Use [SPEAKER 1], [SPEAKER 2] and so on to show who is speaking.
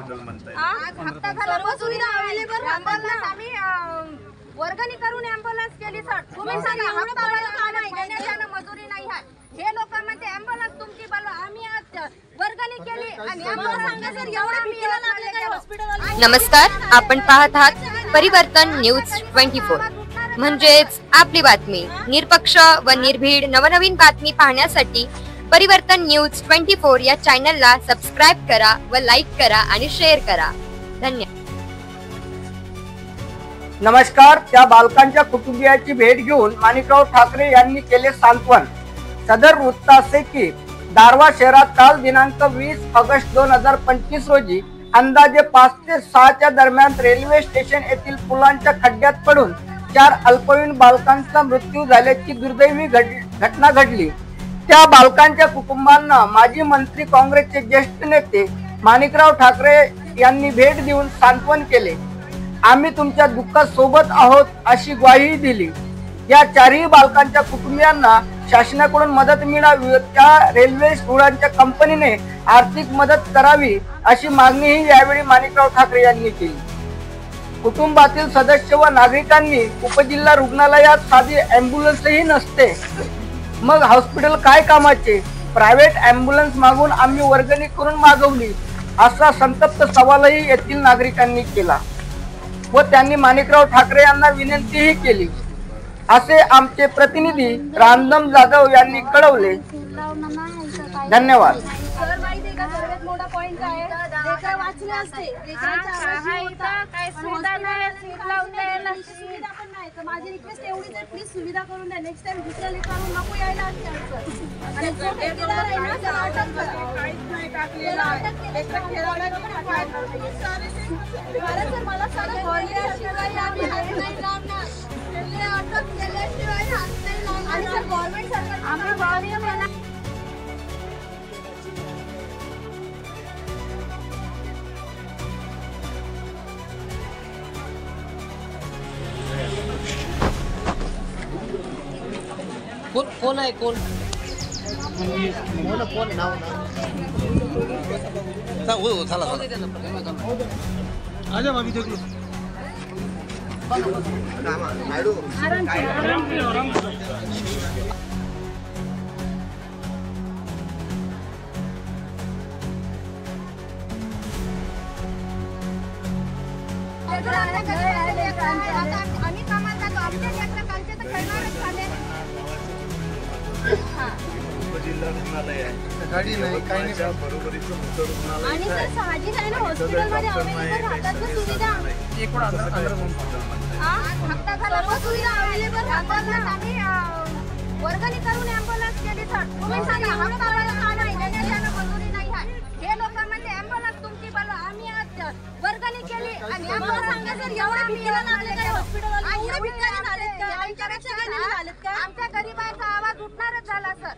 [SPEAKER 1] Hospital म्हणताय?
[SPEAKER 2] हप्ता झाला सुविधा अवेलेबल ॲम्ब्युलन्स आम्ही वर्गणी करून ॲम्ब्युलन्स केली सर. तुम्ही सांगा हप्ता महिन्याला मजुरी नाही आहे. हे लोक म्हणते ॲम्ब्युलन्स तुमची बोलवा. आम्ही आज वर्गणी केली आणि ॲम्ब्युलन्स सांगा सर एवढे भीतीला लागले काय हॉस्पिटल.
[SPEAKER 3] नमस्कार, आपण पाहत आहात परिवर्तन न्यूज 24 म्हणजेच आपली बातमी. निरपक्ष व निर्भीड नवनवीन बातमी पाहण्यासाठी परिवर्तन न्यूज 24 या चॅनलला सबस्क्राइब करा व लाईक करा आणि शेअर करा. धन्यवाद.
[SPEAKER 4] नमस्कार. त्या बालकांच्या कुटुंबियाची भेट घेऊन माणिकराव ठाकरे यांनी केले सांत्वन. सदर वृत्त असे की दारव्हा शहरात काल दिनांक 20 ऑगस्ट 2025 रोजी अंदाजे 5 ते 6 दरम्यान रेल्वे स्टेशन येथील पुलांच्या खड्ड्यात पडून 4 अल्पवयीन बालकांचा मृत्यू झाल्याची दुर्दैवी घटना घडली. त्या बालकांच्या कुटुंबांना माजी मंत्री काँग्रेसचे ज्येष्ठ नेते माणिकराव ठाकरे यांनी भेट देऊन सांत्वन केले. आम्ही तुमच्या दुःखात सोबत आहोत अशी ग्वाही दिली. या 4ही बालकांच्या कुटुंबियांना शासनाकडून मदत मिळावी व त्या रेल्वे रुळांच्या कंपनीने आर्थिक मदत करावी अशी मागणीही यावेळी माणिकराव ठाकरे यांनी केली. कुटुंबातील सदस्य व नागरिकांनी उपजिल्हा रुग्णालयात साधी ॲम्ब्युलन्सही नसते, मग हॉस्पिटल काय कामाचे, प्रायव्हेट ॲम्ब्युलन्स मागून आम्ही वर्गणी करून मागवली असा संतप्त सवालही येथील नागरिकांनी केला व त्यांनी माणिकराव ठाकरे यांना विनंतीही केली असे आमचे प्रतिनिधी रामदम जाधव यांनी कळवले. धन्यवाद.
[SPEAKER 2] सर माहिती आहे का सर्वात मोठा पॉइंट काय आहे? लेकरं वाचले असते, काय सुविधा नाही, सीट लावून द्यायला सुविधा पण नाही. तर माझी रिक्वेस्ट एवढीच आहे, प्लीज सुविधा करून द्या. नेक्स्ट टाइम दुसऱ्या लेकरांना नको यायला आमच्या अडचण. आणि जो ठेकेदार आहे ना त्याला अटक करा. त्याला अटक कारण सर मला सगळं बोलल्याशिवाय आम्ही हात नाही लावणार. त्यांनी अटक केल्याशिवाय हात नाही लावणार. आणि सर गव्हर्नमेंट सरकार आम्ही गव्हर्नमेंट
[SPEAKER 5] कोण आहे कोण नाव चला आजा भाभी देख लो.
[SPEAKER 2] आम्ही कामात जातो. आमच्या लेकरं कालचे तर खेळणारच झाले.
[SPEAKER 1] उपजिल्हा रुग्णालय आहे,
[SPEAKER 5] गाडी नाही काही नाही.
[SPEAKER 1] बरोबरीचं मोठं रुग्णालय
[SPEAKER 2] आणि सर साहजिक आहे ना हॉस्पिटलमध्ये अवेलेबल राहतात ना सुविधा. हप्ता झाला सुविधा अवेलेबल राहतात ना. आम्ही वर्गणी करून ॲम्ब्युलन्स केली सर. तुम्ही सांगा हप्ता महिन्याला मजुरी नाही आहे. हे लोक म्हणते ॲम्ब्युलन्स तुमची बोलवा. आम्ही आज वर्गणी केली आणि ॲम्ब्युलन्स सांगा सर एवढे भीतीला लागले काय हॉस्पिटल. एवढे भिकारी झालेत का? आमच्यापेक्षा गेलेले झालेत का? आमच्या गरीबाचा आवाज उठणारच झाला सर.